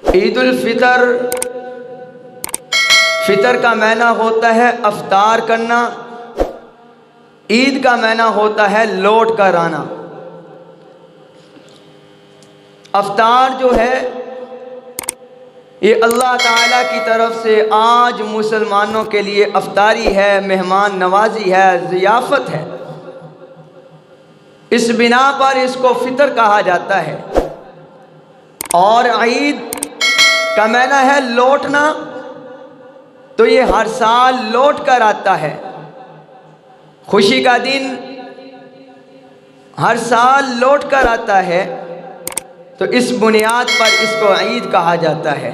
عید الفطر، فطر کا معنی ہوتا ہے افطار کرنا، عید کا معنی ہوتا ہے لوٹ کر آنا۔ افطار جو ہے یہ اللہ تعالیٰ کی طرف سے آج مسلمانوں کے لیے افطاری ہے، مہمان نوازی ہے، ضیافت ہے۔ اس بنا پر اس کو فطر کہا جاتا ہے۔ اور عید کا معنی ہے لوٹنا، تو یہ ہر سال لوٹ کر آتا ہے۔ خوشی کا دن ہر سال لوٹ کر آتا ہے، تو اس بنیاد پر اس کو عید کہا جاتا ہے۔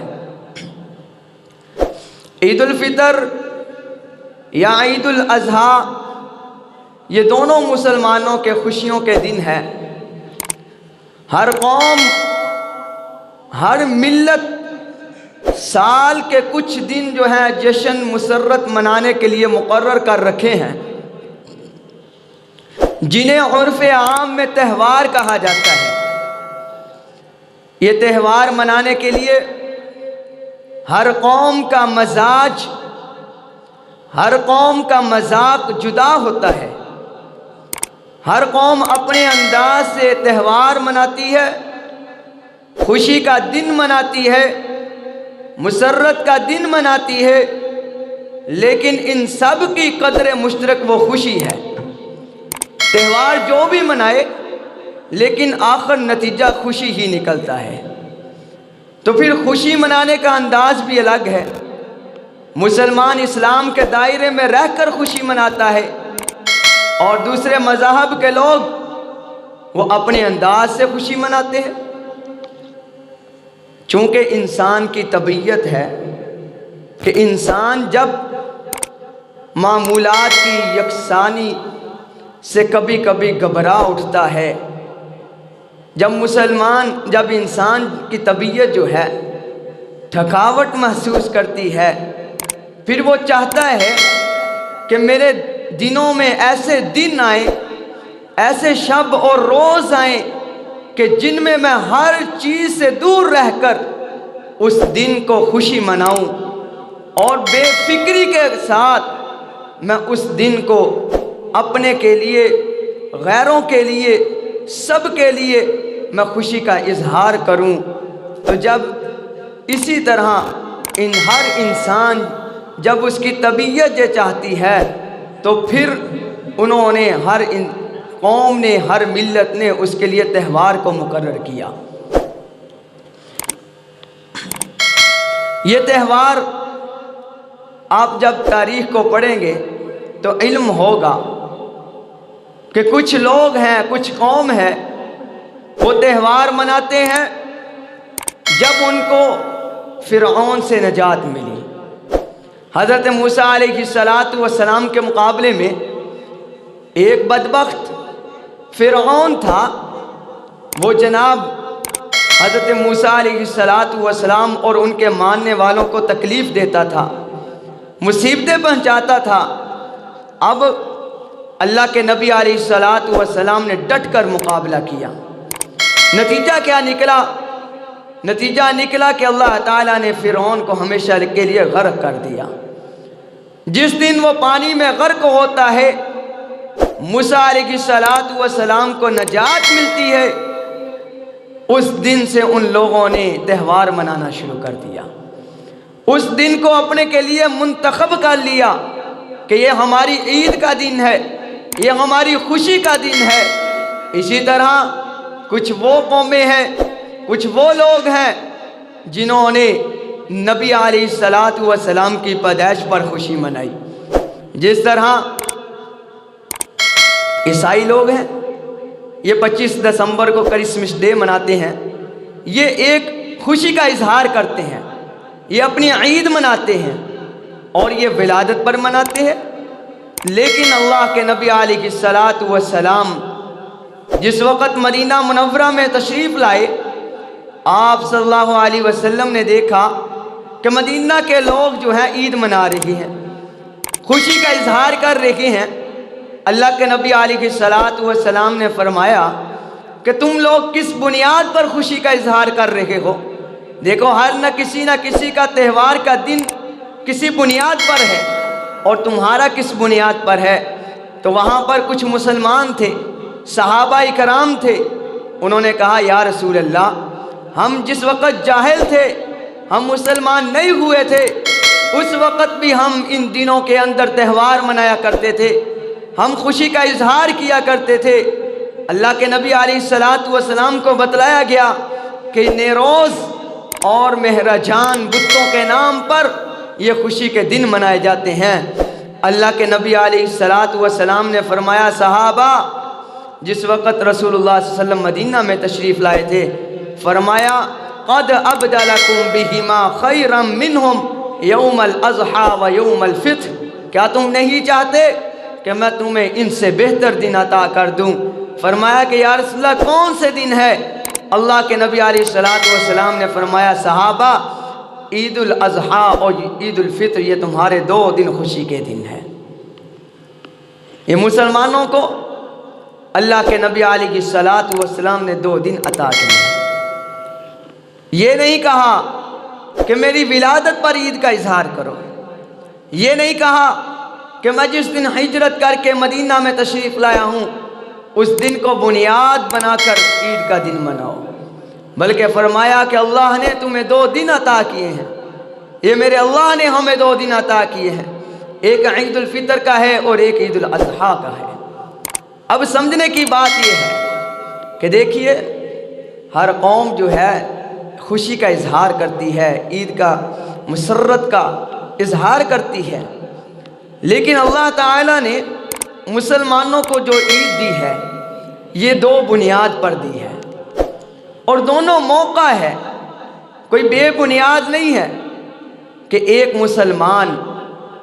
عید الفطر یا عید الاضحیٰ یہ دونوں مسلمانوں کے خوشیوں کے دن ہیں۔ ہر قوم، ہر ملت سال کے کچھ دن جو ہیں جشن مسرت منانے کے لیے مقرر کر رکھے ہیں، جنہیں عرف عام میں تہوار کہا جاتا ہے۔ یہ تہوار منانے کے لیے ہر قوم کا مزاج، ہر قوم کا مذاق جدا ہوتا ہے۔ ہر قوم اپنے انداز سے تہوار مناتی ہے، خوشی کا دن مناتی ہے، مسرت کا دن مناتی ہے، لیکن ان سب کی قدر مشترک وہ خوشی ہے۔ تہوار جو بھی منائے لیکن آخر نتیجہ خوشی ہی نکلتا ہے۔ تو پھر خوشی منانے کا انداز بھی الگ ہے۔ مسلمان اسلام کے دائرے میں رہ کر خوشی مناتا ہے، اور دوسرے مذاہب کے لوگ وہ اپنے انداز سے خوشی مناتے ہیں۔ چونکہ انسان کی طبیعت ہے کہ انسان جب معمولات کی یکسانی سے کبھی کبھی گھبرا اٹھتا ہے، جب انسان کی طبیعت جو ہے تھکاوٹ محسوس کرتی ہے، پھر وہ چاہتا ہے کہ میرے دنوں میں ایسے دن آئیں، ایسے شب اور روز آئیں کہ جن میں میں ہر چیز سے دور رہ کر اس دن کو خوشی مناؤں، اور بے فکری کے ساتھ میں اس دن کو اپنے کے لیے، غیروں کے لیے، سب کے لیے میں خوشی کا اظہار کروں۔ تو جب اسی طرح ہر انسان جب اس کی طبیعت یہ چاہتی ہے، تو پھر انہوں نے ہر قوم نے، ہر ملت نے اس کے لیے تہوار کو مقرر کیا۔ یہ تہوار آپ جب تاریخ کو پڑھیں گے تو علم ہوگا کہ کچھ لوگ ہیں، کچھ قوم ہے، وہ تہوار مناتے ہیں جب ان کو فرعون سے نجات ملی۔ حضرت موسیٰ علیہ السلام کے مقابلے میں ایک بدبخت فرعون تھا، وہ جناب حضرت موسیٰ علیہ السلام اور ان کے ماننے والوں کو تکلیف دیتا تھا، مصیبتیں پہنچاتا تھا۔ اب اللہ کے نبی علیہ السلام نے ڈٹ کر مقابلہ کیا۔ نتیجہ کیا نکلا؟ نتیجہ نکلا کہ اللہ تعالیٰ نے فرعون کو ہمیشہ کے لیے غرق کر دیا۔ جس دن وہ پانی میں غرق ہوتا ہے، موسیٰ علیہ السلام کو نجات ملتی ہے، اس دن سے ان لوگوں نے تہوار منانا شروع کر دیا۔ اس دن کو اپنے کے لیے منتخب کر لیا کہ یہ ہماری عید کا دن ہے، یہ ہماری خوشی کا دن ہے۔ اسی طرح کچھ وہ قومیں ہیں، کچھ وہ لوگ ہیں جنہوں نے نبی علیہ السلام کی پیدائش پر خوشی منائی۔ جس طرح عیسائی لوگ ہیں، یہ 25 دسمبر کو کرسمس ڈے مناتے ہیں، یہ ایک خوشی کا اظہار کرتے ہیں، یہ اپنی عید مناتے ہیں اور یہ ولادت پر مناتے ہیں۔ لیکن اللہ کے نبی علیہ السلام جس وقت مدینہ منورہ میں تشریف لائے، آپ صلی اللہ علیہ وسلم نے دیکھا کہ مدینہ کے لوگ جو ہیں عید منا رہے ہیں، خوشی کا اظہار کر رہے ہیں۔ اللہ کے نبی علیہ السلام نے فرمایا کہ تم لوگ کس بنیاد پر خوشی کا اظہار کر رہے ہو؟ دیکھو ہر نہ کسی کا تہوار کا دن کسی بنیاد پر ہے، اور تمہارا کس بنیاد پر ہے؟ تو وہاں پر کچھ مسلمان تھے، صحابہ کرام تھے، انہوں نے کہا یا رسول اللہ، ہم جس وقت جاہل تھے، ہم مسلمان نہیں ہوئے تھے، اس وقت بھی ہم ان دنوں کے اندر تہوار منایا کرتے تھے، ہم خوشی کا اظہار کیا کرتے تھے۔ اللہ کے نبی علیہ الصلاۃ والسلام کو بتلایا گیا کہ نیروز اور مہرجان بتوں کے نام پر یہ خوشی کے دن منائے جاتے ہیں۔ اللہ کے نبی علیہ الصلاۃ والسلام نے فرمایا صحابہ، جس وقت رسول اللہ صلی اللہ علیہ وسلم مدینہ میں تشریف لائے تھے، فرمایا قد ابدلکم بہما خیرا منہم یوم الاضحی و یوم الفطر، کیا تم نہیں چاہتے کہ میں تمہیں ان سے بہتر دن عطا کر دوں؟ فرمایا کہ یا رسول اللہ کون سے دن ہے؟ اللہ کے نبی علیہ الصلاۃ والسلام نے فرمایا صحابہ، عید الاضحیٰ اور عید الفطر یہ تمہارے 2 دن خوشی کے دن ہیں۔ یہ مسلمانوں کو اللہ کے نبی علیہ الصلاۃ والسلام نے 2 دن عطا کیے۔ یہ نہیں کہا کہ میری ولادت پر عید کا اظہار کرو، یہ نہیں کہا کہ میں جس دن ہجرت کر کے مدینہ میں تشریف لایا ہوں اس دن کو بنیاد بنا کر عید کا دن مناؤ، بلکہ فرمایا کہ اللہ نے تمہیں 2 دن عطا کیے ہیں، یہ میرے اللہ نے ہمیں 2 دن عطا کیے ہیں، ایک عید الفطر کا ہے اور ایک عید الاضحیٰ کا ہے۔ اب سمجھنے کی بات یہ ہے کہ دیکھیے ہر قوم جو ہے خوشی کا اظہار کرتی ہے، عید کا مسرت کا اظہار کرتی ہے، لیکن اللہ تعالیٰ نے مسلمانوں کو جو عید دی ہے یہ 2 بنیاد پر دی ہے، اور دونوں موقع ہے، کوئی بے بنیاد نہیں ہے کہ ایک مسلمان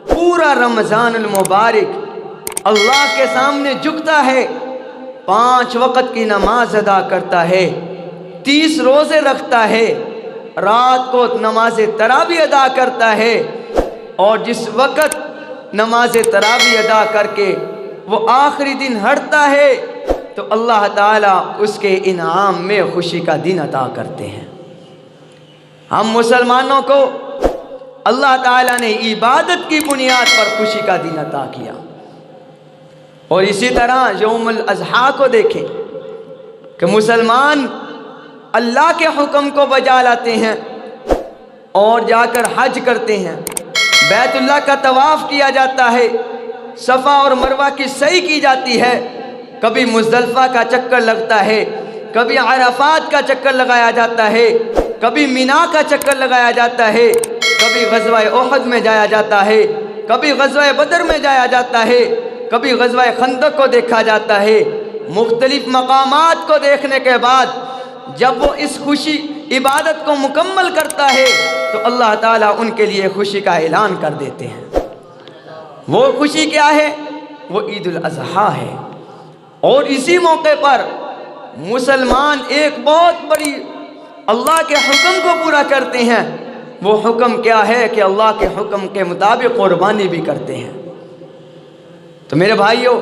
پورا رمضان المبارک اللہ کے سامنے جھکتا ہے، 5 وقت کی نماز ادا کرتا ہے، 30 روزے رکھتا ہے، رات کو نماز تراویح ادا کرتا ہے، اور جس وقت نماز تراویح ادا کر کے وہ آخری دن ہٹتا ہے تو اللہ تعالیٰ اس کے انعام میں خوشی کا دن عطا کرتے ہیں۔ ہم مسلمانوں کو اللہ تعالیٰ نے عبادت کی بنیاد پر خوشی کا دن عطا کیا، اور اسی طرح یوم الاضحیٰ کو دیکھیں کہ مسلمان اللہ کے حکم کو بجا لاتے ہیں اور جا کر حج کرتے ہیں، بیت اللہ کا طواف کیا جاتا ہے، صفا اور مروہ کی سعی کی جاتی ہے، کبھی مزدلفہ کا چکر لگتا ہے، کبھی عرفات کا چکر لگایا جاتا ہے، کبھی مینا کا چکر لگایا جاتا ہے، کبھی غزوہ احد میں جایا جاتا ہے، کبھی غزوہ بدر میں جایا جاتا ہے، کبھی غزوہ خندق کو دیکھا جاتا ہے۔ مختلف مقامات کو دیکھنے کے بعد جب وہ اس خوشی عبادت کو مکمل کرتا ہے تو اللہ تعالیٰ ان کے لیے خوشی کا اعلان کر دیتے ہیں۔ وہ خوشی کیا ہے؟ وہ عید الاضحیٰ ہے، اور اسی موقع پر مسلمان ایک بہت بڑی اللہ کے حکم کو پورا کرتے ہیں۔ وہ حکم کیا ہے کہ اللہ کے حکم کے مطابق قربانی بھی کرتے ہیں۔ تو میرے بھائیوں،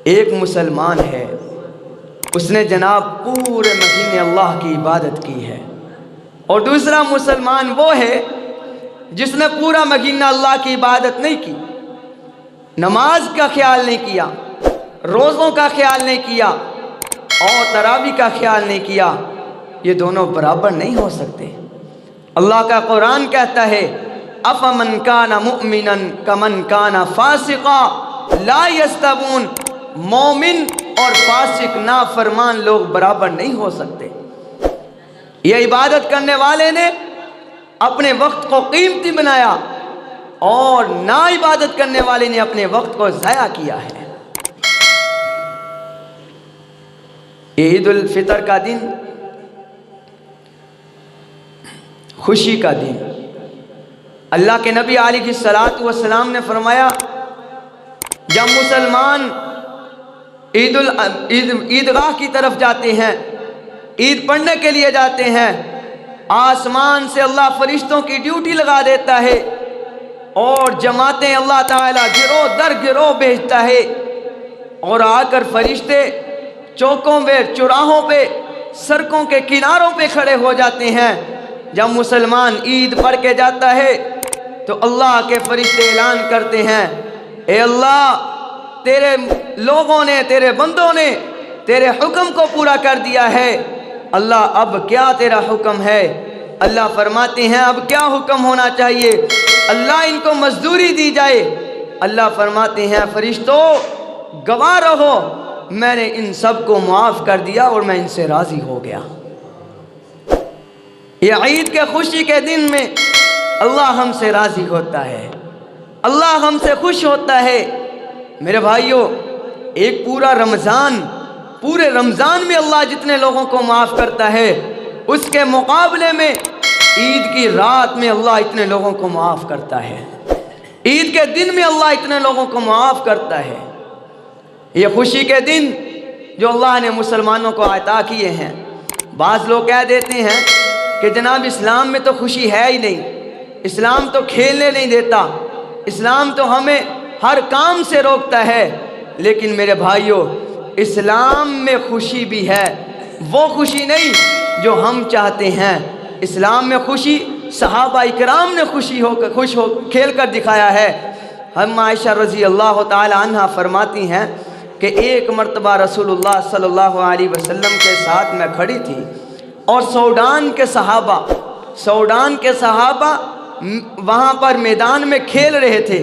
ایک مسلمان ہے، اس نے جناب پورے مہینے اللہ کی عبادت کی ہے، اور دوسرا مسلمان وہ ہے جس نے پورا مہینہ اللہ کی عبادت نہیں کی، نماز کا خیال نہیں کیا، روزوں کا خیال نہیں کیا، اور تراویح کا خیال نہیں کیا۔ یہ دونوں برابر نہیں ہو سکتے۔ اللہ کا قرآن کہتا ہے افمن کان مؤمنا کمن کان فاسقا لا یستوون، مومن اور فاسق نافرمان لوگ برابر نہیں ہو سکتے۔ یہ عبادت کرنے والے نے اپنے وقت کو قیمتی بنایا، اور نا عبادت کرنے والے نے اپنے وقت کو ضائع کیا ہے۔ عید الفطر کا دن خوشی کا دن، اللہ کے نبی علیہ الصلاۃ والسلام نے فرمایا جب مسلمان عیدگاہ کی طرف جاتے ہیں، عید پڑھنے کے لیے جاتے ہیں، آسمان سے اللہ فرشتوں کی ڈیوٹی لگا دیتا ہے، اور جماعتیں اللہ تعالیٰ گروہ در گروہ بھیجتا ہے، اور آ کر فرشتے چوکوں پہ، چوراہوں پہ، سڑکوں کے کناروں پہ کھڑے ہو جاتے ہیں۔ جب مسلمان عید پڑھ کے جاتا ہے تو اللہ کے فرشتے اعلان کرتے ہیں، اے اللہ، تیرے لوگوں نے، تیرے بندوں نے تیرے حکم کو پورا کر دیا ہے، اللہ اب کیا تیرا حکم ہے؟ اللہ فرماتے ہیں اب کیا حکم ہونا چاہیے؟ اللہ ان کو مزدوری دی جائے۔ اللہ فرماتے ہیں فرشتوں گواہ رہو، میں نے ان سب کو معاف کر دیا اور میں ان سے راضی ہو گیا۔ یہ عید کے خوشی کے دن میں اللہ ہم سے راضی ہوتا ہے، اللہ ہم سے خوش ہوتا ہے۔ میرے بھائیوں، ایک پورے رمضان میں اللہ جتنے لوگوں کو معاف کرتا ہے، اس کے مقابلے میں عید کی رات میں اللہ اتنے لوگوں کو معاف کرتا ہے، عید کے دن میں اللہ اتنے لوگوں کو معاف کرتا ہے۔ یہ خوشی کے دن جو اللہ نے مسلمانوں کو عطا کیے ہیں، بعض لوگ کہہ دیتے ہیں کہ جناب اسلام میں تو خوشی ہے ہی نہیں، اسلام تو کھیلنے نہیں دیتا، اسلام تو ہمیں ہر کام سے روکتا ہے۔ لیکن میرے بھائیوں، اسلام میں خوشی بھی ہے، وہ خوشی نہیں جو ہم چاہتے ہیں۔ اسلام میں خوشی صحابہ اکرام نے خوش ہو کھیل کر دکھایا ہے۔ ہم عائشہ رضی اللہ تعالی عنہ فرماتی ہیں کہ ایک مرتبہ رسول اللہ صلی اللہ علیہ وسلم کے ساتھ میں کھڑی تھی اور سوڈان کے صحابہ وہاں پر میدان میں کھیل رہے تھے،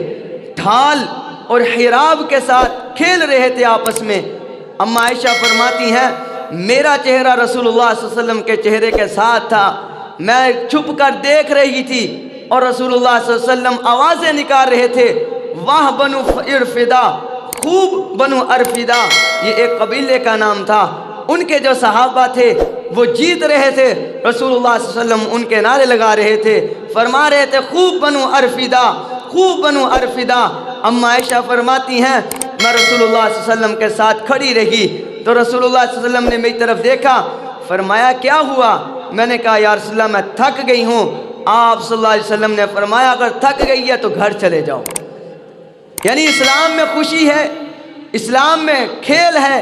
ڈھال اور حراب کے ساتھ کھیل رہے تھے آپس میں۔ اما عائشہ فرماتی ہیں میرا چہرہ رسول اللہ صلی اللہ علیہ وسلم کے چہرے کے ساتھ تھا، میں چھپ کر دیکھ رہی تھی اور رسول اللہ صلی اللہ علیہ وسلم آوازیں نکال رہے تھے، واہ بنو ارفدا، خوب بنو ارفدا، یہ ایک قبیلے کا نام تھا۔ ان کے جو صحابہ تھے وہ جیت رہے تھے، رسول اللہ صلی اللہ علیہ وسلم ان کے نعرے لگا رہے تھے، فرما رہے تھے خوب بنو ارفدا، خوب بنو ارفدا۔ اما عائشہ فرماتی ہیں میں رسول اللہ صلی اللہ علیہ وسلم کے ساتھ کھڑی رہی تو رسول اللہ صلی اللہ علیہ وسلم نے میری طرف دیکھا، فرمایا کیا ہوا؟ میں نے کہا یا رسول اللہ میں تھک گئی ہوں۔ آپ صلی اللہ علیہ وسلم نے فرمایا اگر تھک گئی ہے تو گھر چلے جاؤ۔ یعنی اسلام میں خوشی ہے، اسلام میں کھیل ہے،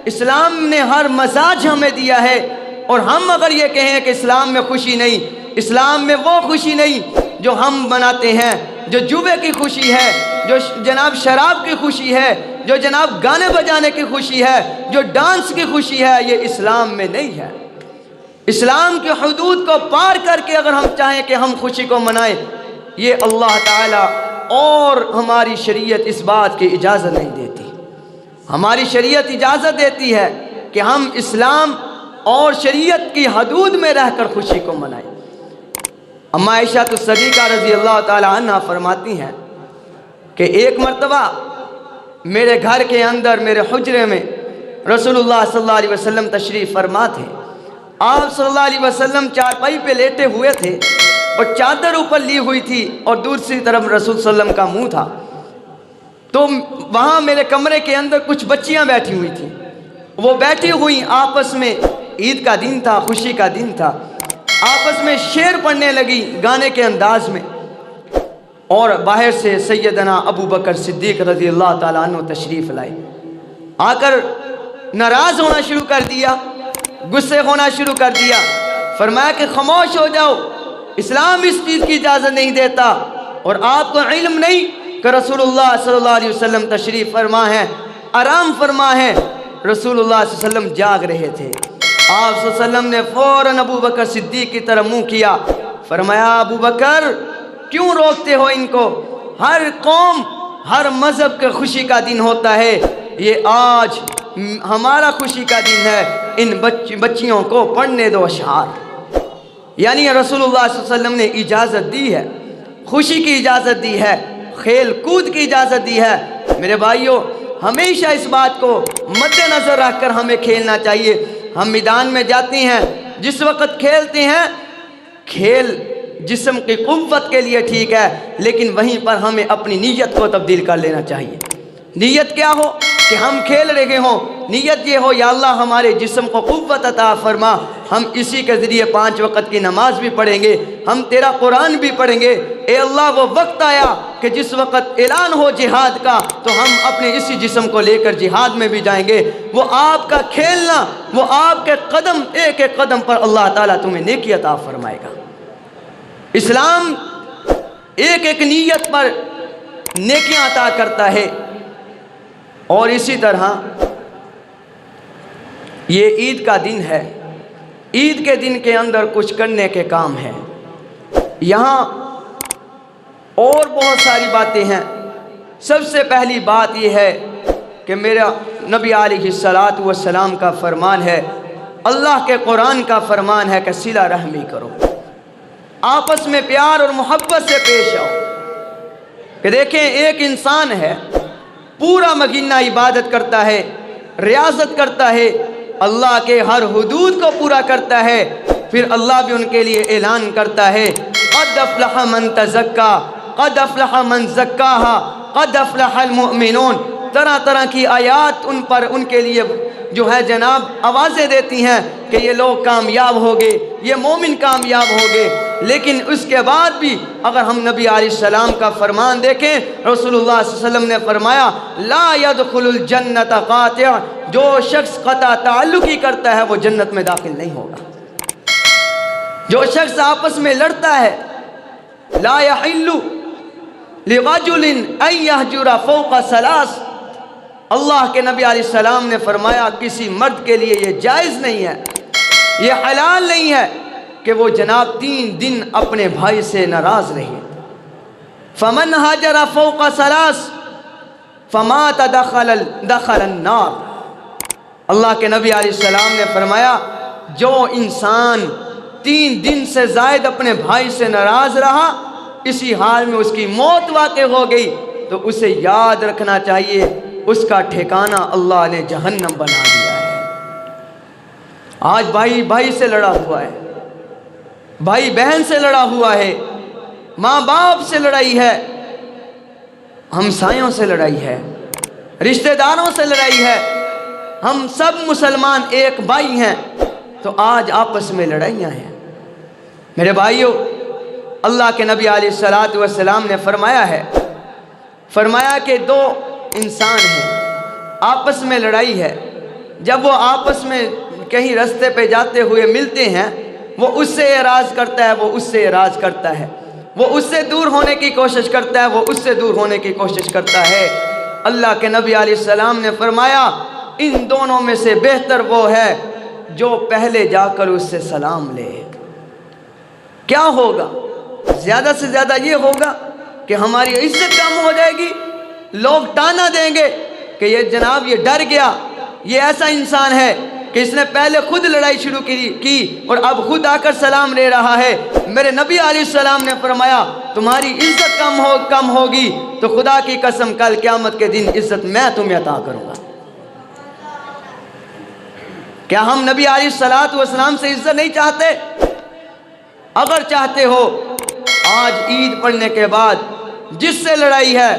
اسلام نے ہر مزاج ہمیں دیا ہے۔ اور ہم اگر یہ کہیں کہ اسلام میں خوشی نہیں، اسلام میں وہ خوشی نہیں جو ہم بناتے ہیں، جو جوے کی خوشی ہے، جو جناب شراب کی خوشی ہے، جو جناب گانے بجانے کی خوشی ہے، جو ڈانس کی خوشی ہے، یہ اسلام میں نہیں ہے۔ اسلام کی حدود کو پار کر کے اگر ہم چاہیں کہ ہم خوشی کو منائیں، یہ اللہ تعالیٰ اور ہماری شریعت اس بات کی اجازت نہیں دیتی۔ ہماری شریعت اجازت دیتی ہے کہ ہم اسلام اور شریعت کی حدود میں رہ کر خوشی کو منائیں۔ اما عائشہ الصدیقہ رضی اللہ تعالی عنہ فرماتی ہیں کہ ایک مرتبہ میرے گھر کے اندر میرے حجرے میں رسول اللہ صلی اللہ علیہ وسلم تشریف فرما تھے۔ آپ صلی اللہ علیہ وسلم چارپائی پہ لیٹے ہوئے تھے اور چادر اوپر لی ہوئی تھی اور دوسری طرف رسول صلی اللہ علیہ وسلم کا منہ تھا۔ تو وہاں میرے کمرے کے اندر کچھ بچیاں بیٹھی ہوئی تھیں، وہ بیٹھی ہوئی آپس میں، عید کا دن تھا، خوشی کا دن تھا، آپس میں شعر پڑھنے لگی گانے کے انداز میں۔ اور باہر سے سیدنا ابو بکر صدیق رضی اللہ تعالیٰ عنہ تشریف لائے، آ کر ناراض ہونا شروع کر دیا، غصے ہونا شروع کر دیا، فرمایا کہ خاموش ہو جاؤ، اسلام اس چیز کی اجازت نہیں دیتا، اور آپ کو علم نہیں کہ رسول اللہ صلی اللہ علیہ وسلم تشریف فرما ہے، آرام فرما ہے۔ رسول اللہ صلی اللہ علیہ وسلم جاگ رہے تھے، آپ صلی اللہ علیہ وسلم نے فوراً ابو بکر صدیق کی طرف منہ کیا، فرمایا ابو بکر کیوں روکتے ہو ان کو؟ ہر قوم ہر مذہب کے خوشی کا دن ہوتا ہے، یہ آج ہمارا خوشی کا دن ہے، ان بچیوں کو پڑھنے دو اشعار۔ یعنی رسول اللہ صلی اللہ علیہ وسلم نے اجازت دی ہے، خوشی کی اجازت دی ہے، کھیل کود کی اجازت دی ہے۔ میرے بھائیوں، ہمیشہ اس بات کو مد نظر رکھ کر ہمیں کھیلنا چاہیے۔ ہم میدان میں جاتے ہیں، جس وقت کھیلتے ہیں، کھیل جسم کی قوت کے لیے ٹھیک ہے، لیکن وہیں پر ہمیں اپنی نیت کو تبدیل کر لینا چاہیے۔ نیت کیا ہو؟ کہ ہم کھیل رہے ہوں، نیت یہ ہو یا اللہ ہمارے جسم کو قوت عطا فرما، ہم اسی کے ذریعے 5 وقت کی نماز بھی پڑھیں گے، ہم تیرا قرآن بھی پڑھیں گے۔ اے اللہ وہ وقت آیا کہ جس وقت اعلان ہو جہاد کا تو ہم اپنے اسی جسم کو لے کر جہاد میں بھی جائیں گے۔ وہ آپ کا کھیلنا، وہ آپ کے قدم ایک ایک قدم پر اللہ تعالیٰ تمہیں نیکی عطا فرمائے گا۔ اسلام ایک ایک نیت پر نیکیاں عطا کرتا ہے۔ اور اسی طرح یہ عید کا دن ہے، عید کے دن کے اندر کچھ کرنے کے کام ہیں۔ یہاں اور بہت ساری باتیں ہیں۔ سب سے پہلی بات یہ ہے کہ میرا نبی علیہ السلام کا فرمان ہے، اللہ کے قرآن کا فرمان ہے کہ صلہ رحمی کرو، آپس میں پیار اور محبت سے پیش آؤ۔ کہ دیکھیں ایک انسان ہے، پورا مہینہ عبادت کرتا ہے، ریاضت کرتا ہے، اللہ کے ہر حدود کو پورا کرتا ہے، پھر اللہ بھی ان کے لیے اعلان کرتا ہے قد افلح من تزکا قد افلح من زکاہا قد افلح المؤمنون۔ طرح طرح کی آیات ان پر ان کے لیے جو ہے جناب آوازیں دیتی ہیں کہ یہ لوگ کامیاب ہو گئے، یہ مومن کامیاب ہو گئے۔ لیکن اس کے بعد بھی اگر ہم نبی علیہ السلام کا فرمان دیکھیں، رسول اللہ صلی اللہ علیہ وسلم نے فرمایا لا يدخل الجنت قاطع، جو شخص قطع تعلق ہی کرتا ہے وہ جنت میں داخل نہیں ہوگا۔ جو شخص آپس میں لڑتا ہے، لا يحل لرجل ان يهجر فوق ثلاث، اللہ کے نبی علیہ السلام نے فرمایا کسی مرد کے لیے یہ جائز نہیں ہے، یہ حلال نہیں ہے کہ وہ جناب 3 دن اپنے بھائی سے ناراض رہے۔ فمن ہاجر فوق ثلاث فمات دخل النار۔ اللہ کے نبی علیہ السلام نے فرمایا جو انسان 3 دن سے زائد اپنے بھائی سے ناراض رہا، اسی حال میں اس کی موت واقع ہو گئی، تو اسے یاد رکھنا چاہیے اس کا ٹھکانہ اللہ نے جہنم بنا دیا ہے۔ آج بھائی بھائی سے لڑا ہوا ہے، بھائی بہن سے لڑا ہوا ہے، ماں باپ سے لڑائی ہے، ہمسایوں سے لڑائی ہے، رشتہ داروں سے لڑائی ہے۔ ہم سب مسلمان ایک بھائی ہیں، تو آج آپس میں لڑائیاں ہیں۔ میرے بھائیوں، اللہ کے نبی علیہ السلام نے فرمایا کہ 2 انسان ہیں، آپس میں لڑائی ہے، جب وہ آپس میں کہیں راستے پہ جاتے ہوئے ملتے ہیں، وہ اس سے اعراض کرتا ہے، وہ اس سے اعراض کرتا ہے، وہ اس سے دور ہونے کی کوشش کرتا ہے، وہ اس سے دور ہونے کی کوشش کرتا ہے۔ اللہ کے نبی علیہ السلام نے فرمایا ان دونوں میں سے بہتر وہ ہے جو پہلے جا کر اس سے سلام لے۔ کیا ہوگا؟ زیادہ سے زیادہ یہ ہوگا کہ ہماری عزت کم ہو جائے گی، لوگ تانا دیں گے کہ یہ جناب یہ ڈر گیا، یہ ایسا انسان ہے کہ اس نے پہلے خود لڑائی شروع کی اور اب خود آ کر سلام لے رہا ہے۔ میرے نبی علیہ السلام نے فرمایا تمہاری عزت کم ہوگی تو خدا کی قسم کل قیامت کے دن عزت میں تمہیں عطا کروں گا۔ کیا ہم نبی علیہ السلام سے عزت نہیں چاہتے؟ اگر چاہتے ہو آج عید پڑھنے کے بعد جس سے لڑائی ہے،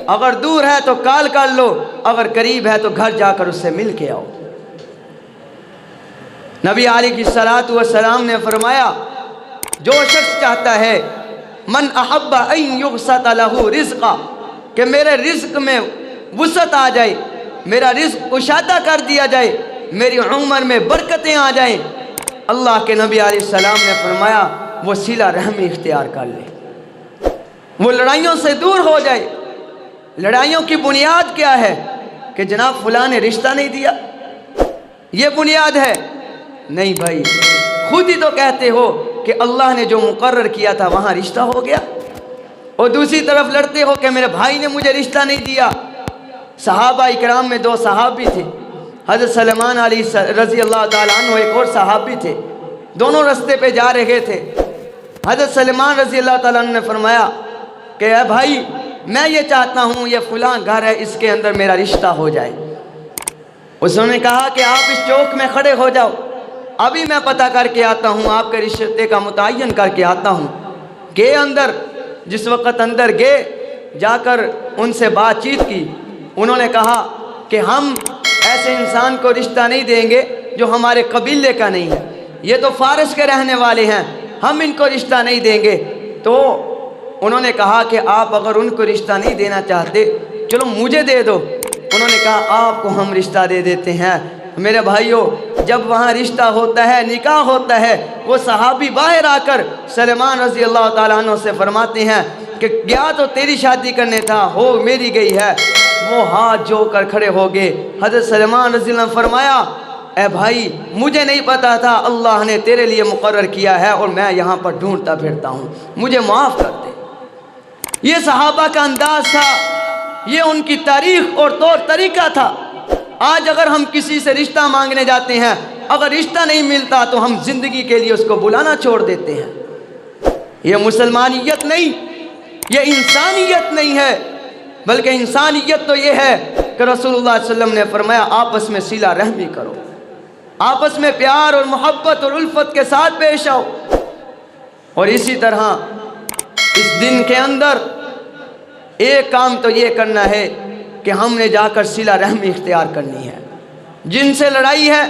اگر دور ہے تو کال کر لو، اگر قریب ہے تو گھر جا کر اس سے مل کے آؤ۔ نبی علیہ السلام نے فرمایا جو شخص چاہتا ہے من احب ان یبسط لہ رزقا، کہ میرے رزق میں وسعت آ جائے، میرا رزق کشادہ کر دیا جائے، میری عمر میں برکتیں آ جائیں، اللہ کے نبی علیہ السلام نے فرمایا وہ صلہ رحمی اختیار کر لے، وہ لڑائیوں سے دور ہو جائے۔ لڑائیوں کی بنیاد کیا ہے کہ جناب فلاں نے رشتہ نہیں دیا، یہ بنیاد ہے؟ نہیں بھائی، خود ہی تو کہتے ہو کہ اللہ نے جو مقرر کیا تھا وہاں رشتہ ہو گیا، اور دوسری طرف لڑتے ہو کہ میرے بھائی نے مجھے رشتہ نہیں دیا۔ صحابہ اکرام میں 2 صحابی تھے، حضرت سلمان علی رضی اللہ تعالیٰ عنہ، ایک اور صحابی تھے، دونوں رستے پہ جا رہے تھے۔ حضرت سلمان رضی اللہ تعالیٰ عنہ نے فرمایا کہ اے بھائی میں یہ چاہتا ہوں یہ فلاں گھر ہے، اس کے اندر میرا رشتہ ہو جائے۔ اس نے کہا کہ آپ اس چوک میں کھڑے ہو جاؤ، ابھی میں پتہ کر کے آتا ہوں، آپ کے رشتے کا متعین کر کے آتا ہوں۔ گئے اندر، جس وقت اندر گئے جا کر ان سے بات چیت کی، انہوں نے کہا کہ ہم ایسے انسان کو رشتہ نہیں دیں گے جو ہمارے قبیلے کا نہیں ہے، یہ تو فارس کے رہنے والے ہیں، ہم ان کو رشتہ نہیں دیں گے۔ تو انہوں نے کہا کہ آپ اگر ان کو رشتہ نہیں دینا چاہتے چلو مجھے دے دو۔ انہوں نے کہا آپ کو ہم رشتہ دے دیتے ہیں۔ میرے بھائیوں، جب وہاں رشتہ ہوتا ہے، نکاح ہوتا ہے، وہ صحابی باہر آ کر سلمان رضی اللہ تعالیٰ عنہ سے فرماتے ہیں کہ گیا تو تیری شادی کرنے تھا، ہو میری گئی ہے۔ وہ ہاتھ جو کر کھڑے ہو گئے۔ حضرت سلمان رضی اللہ عنہ فرمایا اے بھائی مجھے نہیں پتا تھا، اللہ نے تیرے لیے مقرر کیا ہے اور میں یہاں پر ڈھونڈتا پھرتا ہوں، مجھے معاف کر دے۔ یہ صحابہ کا انداز تھا، یہ ان کی تاریخ اور طور طریقہ تھا۔ آج اگر ہم کسی سے رشتہ مانگنے جاتے ہیں، اگر رشتہ نہیں ملتا تو ہم زندگی کے لیے اس کو بلانا چھوڑ دیتے ہیں۔ یہ مسلمانیت نہیں، یہ انسانیت نہیں ہے، بلکہ انسانیت تو یہ ہے کہ رسول اللہ صلی اللہ علیہ وسلم نے فرمایا آپس میں صلہ رحمی کرو، آپس میں پیار اور محبت اور الفت کے ساتھ پیش آؤ۔ اور اسی طرح اس دن کے اندر ایک کام تو یہ کرنا ہے کہ ہم نے جا کر صلہ رحمی اختیار کرنی ہے، جن سے لڑائی ہے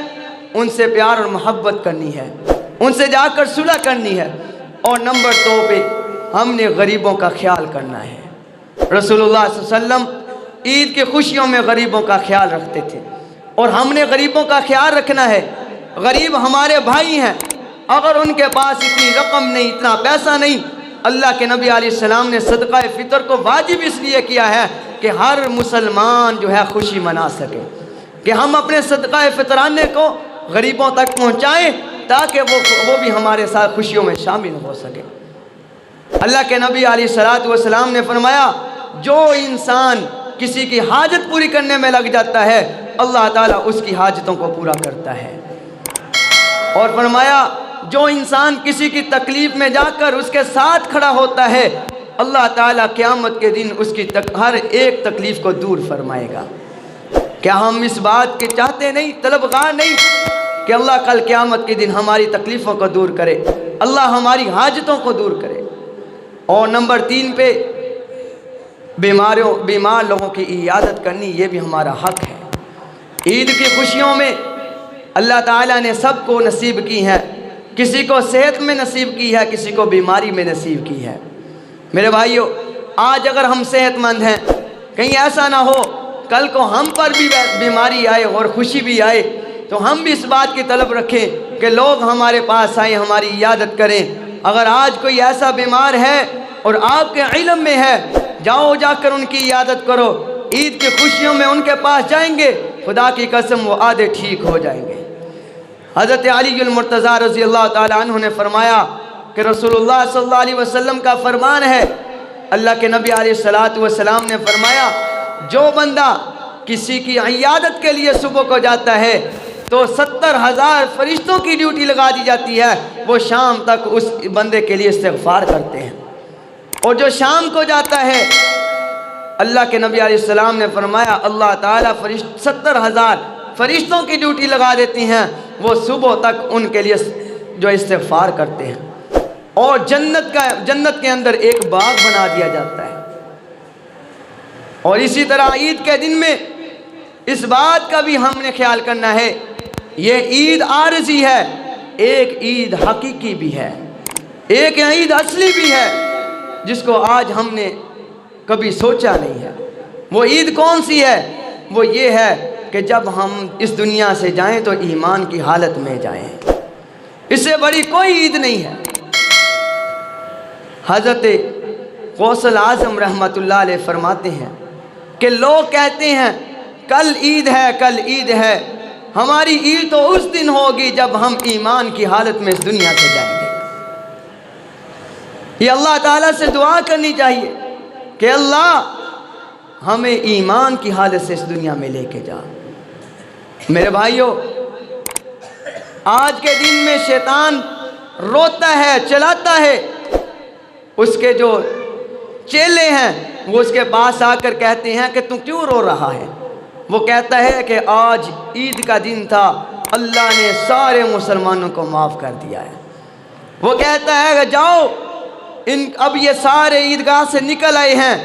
ان سے پیار اور محبت کرنی ہے، ان سے جا کر صلح کرنی ہے۔ اور نمبر 2 پہ ہم نے غریبوں کا خیال کرنا ہے۔ رسول اللہ صلی اللہ علیہ وسلم عید کی خوشیوں میں غریبوں کا خیال رکھتے تھے، اور ہم نے غریبوں کا خیال رکھنا ہے۔ غریب ہمارے بھائی ہیں، اگر ان کے پاس اتنی رقم نہیں، اتنا پیسہ نہیں، اللہ کے نبی علیہ السلام نے صدقہ فطر کو واجب اس لیے کیا ہے کہ ہر مسلمان جو ہے خوشی منا سکے، کہ ہم اپنے صدقہ فطرانے کو غریبوں تک پہنچائیں تاکہ وہ بھی ہمارے ساتھ خوشیوں میں شامل ہو سکے۔ اللہ کے نبی علیہ السلام نے فرمایا جو انسان کسی کی حاجت پوری کرنے میں لگ جاتا ہے اللہ تعالیٰ اس کی حاجتوں کو پورا کرتا ہے۔ اور فرمایا جو انسان کسی کی تکلیف میں جا کر اس کے ساتھ کھڑا ہوتا ہے اللہ تعالیٰ قیامت کے دن اس کی ہر ایک تکلیف کو دور فرمائے گا۔ کیا ہم اس بات کے چاہتے نہیں، طلبگار نہیں کہ اللہ کل قیامت کے دن ہماری تکلیفوں کو دور کرے، اللہ ہماری حاجتوں کو دور کرے۔ اور نمبر 3 پہ بیمار لوگوں کی عیادت کرنی، یہ بھی ہمارا حق ہے۔ عید کی خوشیوں میں اللہ تعالیٰ نے سب کو نصیب کی ہے، کسی کو صحت میں نصیب کی ہے، کسی کو بیماری میں نصیب کی ہے۔ میرے بھائیوں، آج اگر ہم صحت مند ہیں، کہیں ایسا نہ ہو کل کو ہم پر بھی بیماری آئے اور خوشی بھی آئے، تو ہم بھی اس بات کی طلب رکھیں کہ لوگ ہمارے پاس آئیں، ہماری عیادت کریں۔ اگر آج کوئی ایسا بیمار ہے اور آپ کے علم میں ہے، جاؤ جا کر ان کی عیادت کرو، عید کی خوشیوں میں ان کے پاس جائیں گے، خدا کی قسم وہ آدھے ٹھیک ہو جائیں گے۔ حضرت علی المرتضیٰ رضی اللہ تعالیٰ عنہ نے فرمایا کہ رسول اللہ صلی اللہ علیہ وسلم کا فرمان ہے، اللہ کے نبی علیہ السلام نے فرمایا جو بندہ کسی کی عیادت کے لیے صبح کو جاتا ہے تو 70,000 فرشتوں کی ڈیوٹی لگا دی جاتی ہے، وہ شام تک اس بندے کے لیے استغفار کرتے ہیں۔ اور جو شام کو جاتا ہے اللہ کے نبی علیہ السلام نے فرمایا اللہ تعالیٰ 70,000 فرشتوں کی ڈیوٹی لگا دیتی ہیں، وہ صبح تک ان کے لیے جو استغفار کرتے ہیں، اور جنت کے اندر ایک باغ بنا دیا جاتا ہے۔ اور اسی طرح عید کے دن میں اس بات کا بھی ہم نے خیال کرنا ہے، یہ عید عارضی ہے، ایک عید حقیقی بھی ہے، ایک عید اصلی بھی ہے جس کو آج ہم نے کبھی سوچا نہیں ہے۔ وہ عید کون سی ہے؟ وہ یہ ہے کہ جب ہم اس دنیا سے جائیں تو ایمان کی حالت میں جائیں، اس سے بڑی کوئی عید نہیں ہے۔ حضرت غوث الاعظم رحمۃ اللہ علیہ فرماتے ہیں کہ لوگ کہتے ہیں کل عید ہے، کل عید ہے، ہماری عید تو اس دن ہوگی جب ہم ایمان کی حالت میں اس دنیا سے جائیں گے۔ یہ اللہ تعالیٰ سے دعا کرنی چاہیے کہ اللہ ہمیں ایمان کی حالت سے اس دنیا میں لے کے جا۔ میرے بھائیوں، آج کے دن میں شیطان روتا ہے، چلاتا ہے، اس کے جو چیلے ہیں وہ اس کے پاس آ کر کہتے ہیں کہ تم کیوں رو رہا ہے؟ وہ کہتا ہے کہ آج عید کا دن تھا، اللہ نے سارے مسلمانوں کو معاف کر دیا ہے۔ وہ کہتا ہے کہ جاؤ اب یہ سارے عیدگاہ سے نکل آئے ہیں،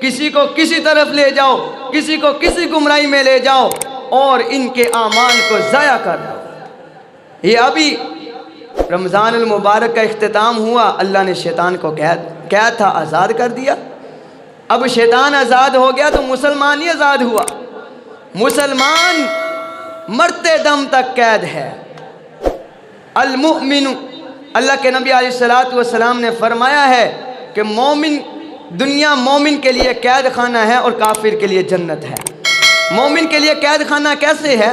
کسی کو کسی طرف لے جاؤ، کسی کو کسی گمراہی میں لے جاؤ اور ان کے اعمال کو ضائع کر دو۔ یہ ابھی رمضان المبارک کا اختتام ہوا، اللہ نے شیطان کو قید تھا آزاد کر دیا۔ اب شیطان آزاد ہو گیا تو مسلمان ہی آزاد ہوا۔ مسلمان مرتے دم تک قید ہے۔ المؤمن، اللہ کے نبی علیہ الصلوۃ والسلام نے فرمایا ہے کہ مومن، دنیا مومن کے لیے قید خانہ ہے اور کافر کے لیے جنت ہے۔ مومن کے لیے قید خانہ کیسے ہے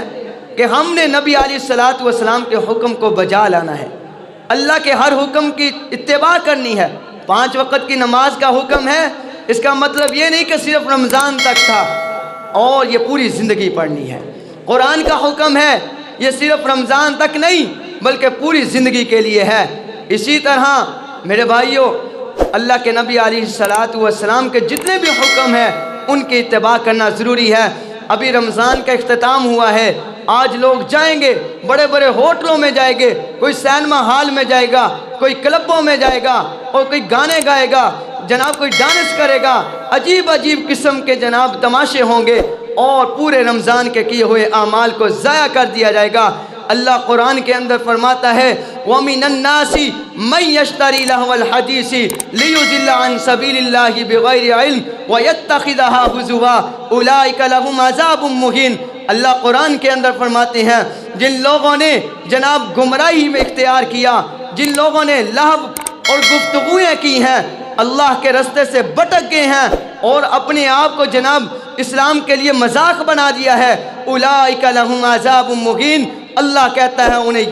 کہ ہم نے نبی علیہ الصلوۃ والسلام کے حکم کو بجا لانا ہے، اللہ کے ہر حکم کی اتباع کرنی ہے۔ 5 وقت کی نماز کا حکم ہے، اس کا مطلب یہ نہیں کہ صرف رمضان تک تھا اور یہ پوری زندگی پڑھنی ہے۔ قرآن کا حکم ہے، یہ صرف رمضان تک نہیں بلکہ پوری زندگی کے لیے ہے۔ اسی طرح میرے بھائیوں، اللہ کے نبی علیہ الصلوۃ والسلام کے جتنے بھی حکم ہیں ان کی اتباع کرنا ضروری ہے۔ ابھی رمضان کا اختتام ہوا ہے، آج لوگ جائیں گے، بڑے بڑے ہوٹلوں میں جائیں گے، کوئی سینما ہال میں جائے گا، کوئی کلبوں میں جائے گا اور کوئی گانے گائے گا، جناب کوئی ڈانس کرے گا، عجیب عجیب قسم کے جناب تماشے ہوں گے اور پورے رمضان کے کیے ہوئے اعمال کو ضائع کر دیا جائے گا۔ اللہ قرآن کے اندر فرماتا ہے وَمِنَ النَّاسِ مَن يَشْتَرِي لَهْوَ الْحَدِيثِ لِيُضِلَّ عَن سَبِيلِ اللَّهِ بِغَيْرِ عِلْمٍ وَيَتَّخِذَهَا هُزُوًا أُولَٰئِكَ لَهُمْ عَذَابٌ مُّهِينٌ۔ اللہ قرآن کے اندر فرماتے ہیں جن لوگوں نے جناب گمراہی میں اختیار کیا، جن لوگوں نے لہو اور گفتگویں کی ہیں، اللہ کے رستے سے بھٹک گئے ہیں اور اپنے آپ کو جناب اسلام کے لیے مذاق بنا دیا ہے، اولئک لہم عذاب مہین، اللہ کہتا ہے انہیں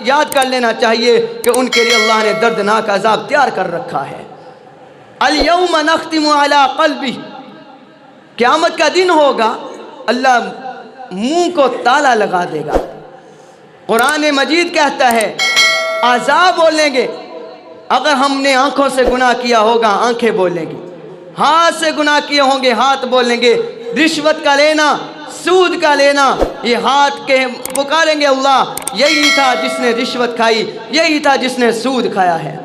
یاد کر لینا چاہیے کہ ان کے لیے اللہ نے دردناک عذاب تیار کر رکھا ہے۔ الیوم نختم علی قلبہ، قیامت کا دن ہوگا، اللہ منہ کو تالا لگا دے گا۔ قرآن مجید کہتا ہے عذاب بولیں گے، اگر ہم نے آنکھوں سے گناہ کیا ہوگا آنکھیں بولیں گی، ہاتھ سے گناہ کیے ہوں گے ہاتھ بولیں گے، رشوت کا لینا، سود کا لینا، یہ ہاتھ کے پکاریں گے اللہ یہی تھا جس نے رشوت کھائی، یہی تھا جس نے سود کھایا ہے۔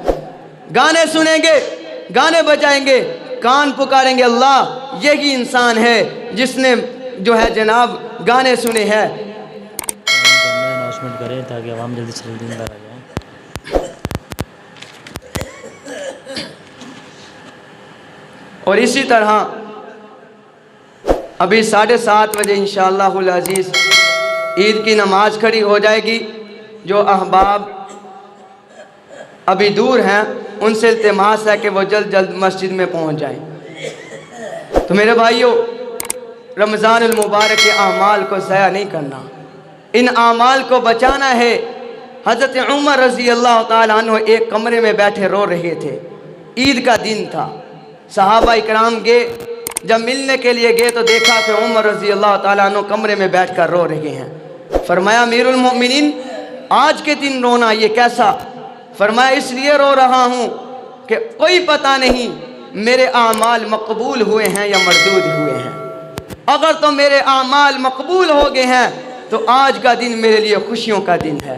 گانے سنیں گے، گانے بجائیں گے، کان پکاریں گے اللہ یہی انسان ہے جس نے جو ہے جناب گانے سنے ہیں۔ اناؤنسمنٹ کریں تاکہ عوام جلدی سے جلدی اندر آ جائیں۔ اور اسی طرح ابھی 7:30 بجے انشاءاللہ العزیز عید کی نماز کھڑی ہو جائے گی۔ جو احباب ابھی دور ہیں ان سے التماس ہے کہ وہ جلد جلد مسجد میں پہنچ جائیں۔ تو میرے بھائیوں، رمضان المبارک کے اعمال کو ضائع نہیں کرنا، ان اعمال کو بچانا ہے۔ حضرت عمر رضی اللہ تعالیٰ عنہ ایک کمرے میں بیٹھے رو رہے تھے، عید کا دن تھا، صحابہ اکرام گئے، جب ملنے کے لیے گئے تو دیکھا کہ عمر رضی اللہ تعالیٰ عنہ کمرے میں بیٹھ کر رو رہے ہیں۔ فرمایا امیر المؤمنین آج کے دن رونا یہ کیسا؟ فرمایا اس لیے رو رہا ہوں کہ کوئی پتہ نہیں میرے اعمال مقبول ہوئے ہیں یا مردود ہوئے ہیں۔ اگر تو میرے اعمال مقبول ہو گئے ہیں تو آج کا دن میرے لیے خوشیوں کا دن ہے،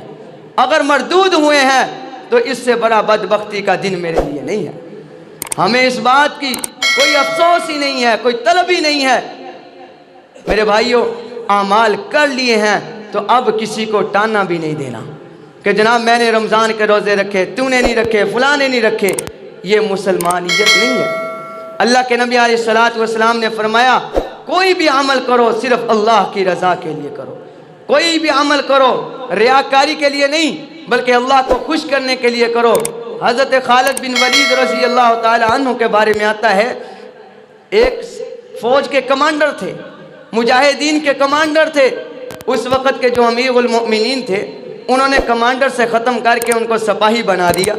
اگر مردود ہوئے ہیں تو اس سے بڑا بدبختی کا دن میرے لیے نہیں ہے۔ ہمیں اس بات کی کوئی افسوس ہی نہیں ہے، کوئی طلب ہی نہیں ہے۔ میرے بھائیوں، اعمال کر لیے ہیں تو اب کسی کو ٹاننا بھی نہیں دینا کہ جناب میں نے رمضان کے روزے رکھے، تو نے نہیں رکھے، فلاں نے نہیں رکھے، یہ مسلمانیت نہیں ہے۔ اللہ کے نبی علیہ الصلوۃ والسلام نے فرمایا کوئی بھی عمل کرو صرف اللہ کی رضا کے لیے کرو، کوئی بھی عمل کرو ریاکاری کے لیے نہیں بلکہ اللہ کو خوش کرنے کے لیے کرو۔ حضرت خالد بن ولید رضی اللہ تعالی عنہ کے بارے میں آتا ہے، ایک فوج کے کمانڈر تھے، مجاہدین کے کمانڈر تھے۔ اس وقت کے جو امیر المؤمنین تھے انہوں نے کمانڈر سے ختم کر کے ان کو سپاہی بنا دیا۔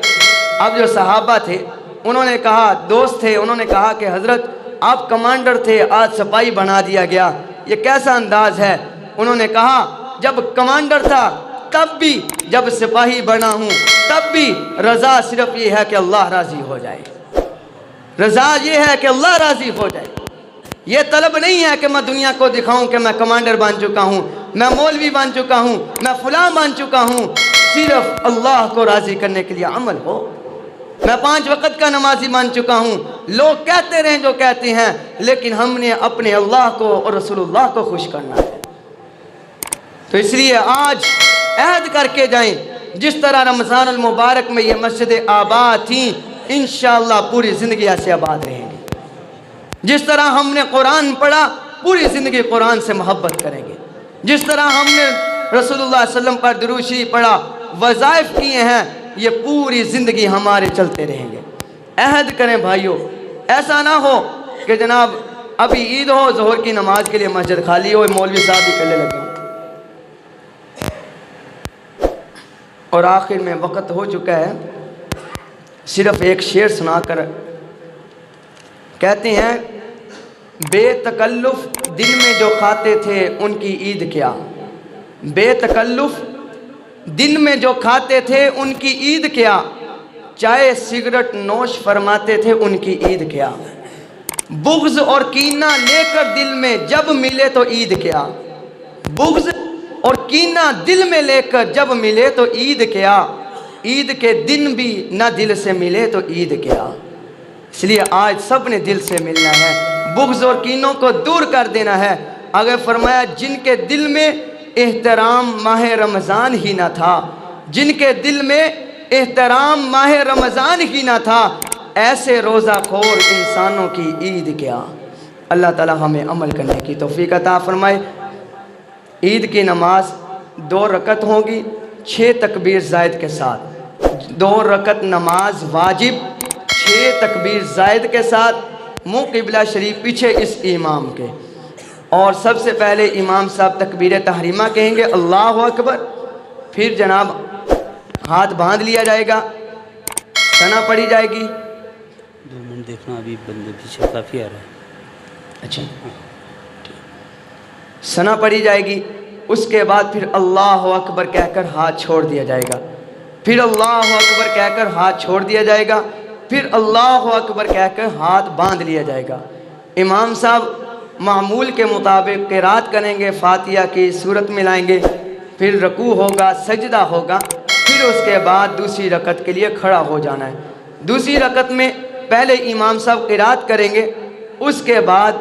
اب جو صحابہ تھے انہوں نے کہا، دوست تھے، انہوں نے کہا کہ حضرت آپ کمانڈر تھے آج سپاہی بنا دیا گیا، یہ کیسا انداز ہے؟ انہوں نے کہا جب کمانڈر تھا تب بھی، جب سپاہی بنا ہوں تب بھی رضا صرف یہ ہے کہ اللہ راضی ہو جائے، رضا یہ ہے کہ اللہ راضی ہو جائے۔ یہ طلب نہیں ہے کہ میں دنیا کو دکھاؤں کہ میں کمانڈر بن چکا ہوں، میں مولوی بن چکا ہوں، میں فلاں بن چکا ہوں، صرف اللہ کو راضی کرنے کے لیے عمل ہو۔ میں 5 وقت کا نمازی بن چکا ہوں، لوگ کہتے رہیں جو کہتے ہیں، لیکن ہم نے اپنے اللہ کو اور رسول اللہ کو خوش کرنا ہے۔ تو اس لیے آج عہد کر کے جائیں، جس طرح رمضان المبارک میں یہ مسجد آباد تھیں، انشاءاللہ پوری زندگی ایسے آباد رہیں گے۔ جس طرح ہم نے قرآن پڑھا، پوری زندگی قرآن سے محبت کریں گے۔ جس طرح ہم نے رسول اللہ صلی اللہ علیہ وسلم پر درود شریف پڑھا، وظائف کیے ہیں، یہ پوری زندگی ہمارے چلتے رہیں گے۔ عہد کریں بھائیوں، ایسا نہ ہو کہ جناب ابھی عید ہو، ظہر کی نماز کے لیے مسجد خالی ہو، مولوی صاحب بھی کرنے لگے ہوں۔ اور آخر میں وقت ہو چکا ہے، صرف ایک شعر سنا کر کہتے ہیں، بے تکلف دل میں جو کھاتے تھے ان کی عید کیا، بے تکلف دن میں جو کھاتے تھے ان کی عید کیا، چائے سگریٹ نوش فرماتے تھے ان کی عید کیا، بغض اور کینہ لے کر دل میں جب ملے تو عید کیا، بغض اور کینہ دل میں لے کر جب ملے تو عید کیا، عید کے دن بھی نہ دل سے ملے تو عید کیا۔ اس لیے آج سب نے دل سے ملنا ہے، بغض اور کینوں کو دور کر دینا ہے۔ اگر فرمایا جن کے دل میں احترام ماہ رمضان ہی نہ تھا، جن کے دل میں احترام ماہ رمضان ہی نہ تھا، ایسے روزہ خور انسانوں کی عید کیا۔ اللہ تعالی ہمیں عمل کرنے کی توفیق عطا فرمائے۔ عید کی نماز 2 رکعت ہوگی 6 تکبیر زائد کے ساتھ، 2 رکعت نماز واجب 6 تکبیر زائد کے ساتھ، منہ قبلہ شریف پیچھے اس امام کے، اور سب سے پہلے امام صاحب تکبیر تحریمہ کہیں گے اللہ اکبر، پھر جناب ہاتھ باندھ لیا جائے گا، ثنا پڑھی جائے گی۔ 2 منٹ دیکھنا، ابھی بندے پیچھے کافی آ رہا ہے۔ اچھا، ثنا پڑھی جائے گی، اس کے بعد پھر اللہ اکبر کہہ کر ہاتھ چھوڑ دیا جائے گا، پھر اللہ اکبر کہہ کر ہاتھ چھوڑ دیا جائے گا، پھر اللہ اکبر کہہ کر ہاتھ باندھ لیا جائے گا۔ امام صاحب معمول کے مطابق قرات کریں گے، فاتحہ کی سورت ملائیں گے، پھر رکوع ہوگا، سجدہ ہوگا، پھر اس کے بعد دوسری رکعت کے لیے کھڑا ہو جانا ہے۔ دوسری رکعت میں پہلے امام صاحب قرات کریں گے، اس کے بعد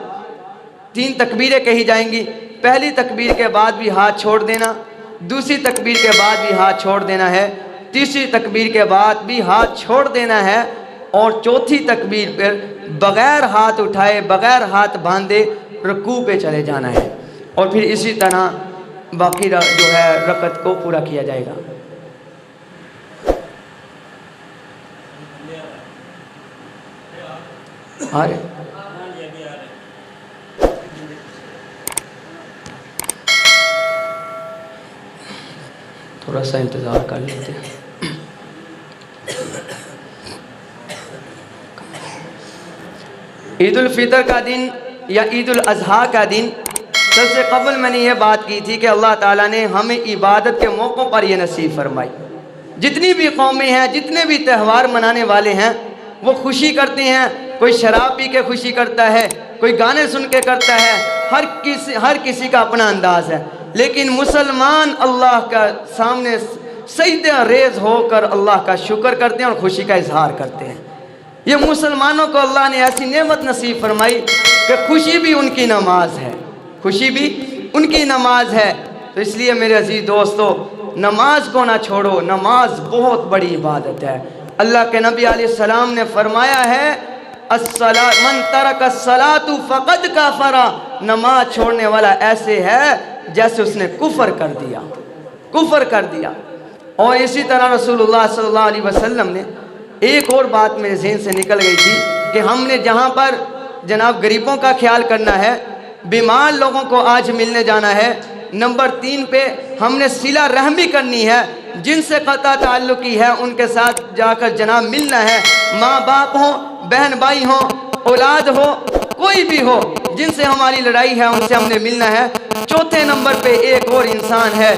3 تکبیریں کہی جائیں گی، پہلی تکبیر کے بعد بھی ہاتھ چھوڑ دینا، دوسری تکبیر کے بعد بھی ہاتھ چھوڑ دینا ہے، تیسری تکبیر کے بعد بھی ہاتھ چھوڑ دینا ہے، اور چوتھی تکبیر پر بغیر ہاتھ اٹھائے، بغیر ہاتھ باندھے رکوع پہ چلے جانا ہے، اور پھر اسی طرح باقی جو ہے رکعت کو پورا کیا جائے گا۔ تھوڑا سا انتظار کر لیتے ہیں۔ عید الفطر کا دن یا عید الاضحیٰ کا دن، سب سے قبل میں نے یہ بات کی تھی کہ اللہ تعالیٰ نے ہمیں عبادت کے موقعوں پر یہ نصیب فرمائی۔ جتنی بھی قومیں ہیں، جتنے بھی تہوار منانے والے ہیں، وہ خوشی کرتے ہیں، کوئی شراب پی کے خوشی کرتا ہے، کوئی گانے سن کے کرتا ہے، ہر کسی کا اپنا انداز ہے، لیکن مسلمان اللہ کا سامنے سجدہ ریز ہو کر اللہ کا شکر کرتے ہیں اور خوشی کا اظہار کرتے ہیں۔ یہ مسلمانوں کو اللہ نے ایسی نعمت نصیب فرمائی کہ خوشی بھی ان کی نماز ہے، خوشی بھی ان کی نماز ہے۔ تو اس لیے میرے عزیز دوستو، نماز کو نہ چھوڑو، نماز بہت بڑی عبادت ہے۔ اللہ کے نبی علیہ السلام نے فرمایا ہے، من ترک الصلاۃ فقد کفر، نماز چھوڑنے والا ایسے ہے جیسے اس نے کفر کر دیا، کفر کر دیا۔ اور اسی طرح رسول اللہ صلی اللہ علیہ وسلم نے ایک اور بات میرے ذہن سے نکل گئی تھی کہ ہم نے جہاں پر جناب غریبوں کا خیال کرنا ہے، بیمار لوگوں کو آج ملنے جانا ہے، نمبر 3 پہ ہم نے صلہ رحمی کرنی ہے، جن سے قطع تعلقی ہے ان کے ساتھ جا کر جناب ملنا ہے، ماں باپ ہوں، بہن بھائی ہوں، اولاد ہو، کوئی بھی ہو جن سے ہماری لڑائی ہے ان سے ہم نے ملنا ہے۔ چوتھے نمبر پہ ایک اور انسان ہے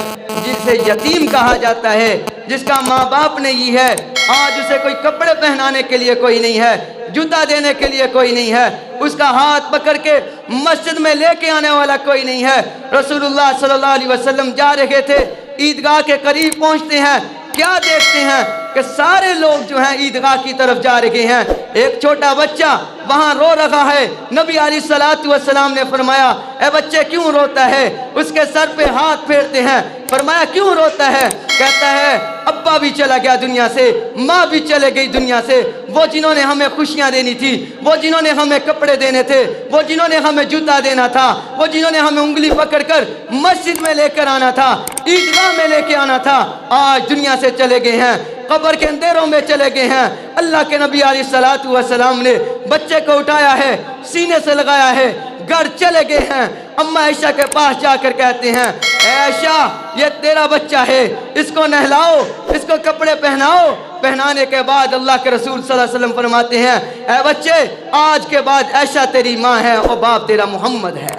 جسے یتیم کہا جاتا ہے، جس کا ماں باپ نہیں ہے، آج اسے کوئی کپڑے پہنانے کے لیے کوئی نہیں ہے، جوتا دینے کے لیے کوئی نہیں ہے، اس کا ہاتھ پکڑ کے مسجد میں لے کے آنے والا کوئی نہیں ہے۔ رسول اللہ صلی اللہ علیہ وسلم جا رہے تھے، عیدگاہ کے قریب پہنچتے ہیں، کیا دیکھتے ہیں کہ سارے لوگ جو ہیں عیدگاہ کی طرف جا رہے ہیں، ایک چھوٹا بچہ وہاں رو رہا ہے۔ نبی علیہ الصلوۃ والسلام نے فرمایا اے بچے کیوں روتا ہے؟ اس کے سر پہ ہاتھ پھیرتے ہیں، فرمایا کیوں روتا ہے؟ کہتا ہے ابا بھی چلا گیا دنیا سے، ماں بھی چلے گئی دنیا سے، وہ جنہوں نے ہمیں خوشیاں دینی تھی، وہ جنہوں نے ہمیں کپڑے دینے تھے، وہ جنہوں نے ہمیں جوتا دینا تھا، وہ جنہوں نے ہمیں انگلی پکڑ کر مسجد میں لے کر آنا تھا، عیدگاہ میں لے کے آنا تھا، آج دنیا سے چلے گئے ہیں، قبر کے اندھیروں میں چلے گئے ہیں۔ اللہ کے نبی علیہ الصلوۃ والسلام نے بچے کو اٹھایا ہے، سینے سے لگایا ہے، گھر چلے گئے ہیں۔ اماں عائشہ کے پاس جا کر کہتے ہیں اے عائشہ یہ تیرا بچہ ہے، اس کو نہلاؤ، اس کو کپڑے پہناؤ۔ پہنانے کے بعد اللہ کے رسول صلی اللہ علیہ وسلم فرماتے ہیں اے بچے آج کے بعد عائشہ تیری ماں ہے اور باپ تیرا محمد ہے۔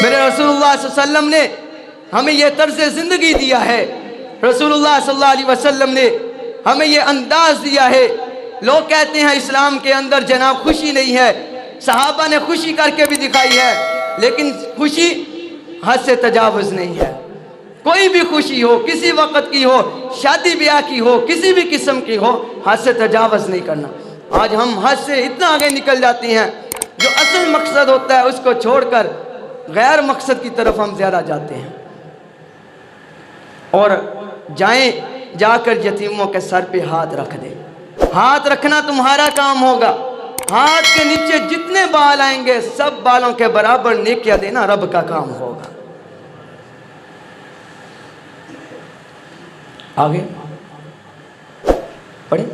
میرے رسول اللہ صلی اللہ علیہ وسلم نے ہمیں یہ طرز زندگی دیا ہے، رسول اللہ صلی اللہ علیہ وسلم نے ہمیں یہ انداز دیا ہے۔ لوگ کہتے ہیں اسلام کے اندر جناب خوشی نہیں ہے، صحابہ نے خوشی کر کے بھی دکھائی ہے، لیکن خوشی حد سے تجاوز نہیں ہے۔ کوئی بھی خوشی ہو، کسی وقت کی ہو، شادی بیاہ کی ہو، کسی بھی قسم کی ہو، حد سے تجاوز نہیں کرنا۔ آج ہم حد سے اتنا آگے نکل جاتے ہیں، جو اصل مقصد ہوتا ہے اس کو چھوڑ کر غیر مقصد کی طرف ہم زیادہ جاتے ہیں۔ اور جائیں جا کر یتیموں کے سر پہ ہاتھ رکھ دیں۔ ہاتھ رکھنا تمہارا کام ہوگا، ہاتھ کے نیچے جتنے بال آئیں گے سب بالوں کے برابر نیکیاں دینا رب کا کام ہوگا۔ آگے پڑھیں۔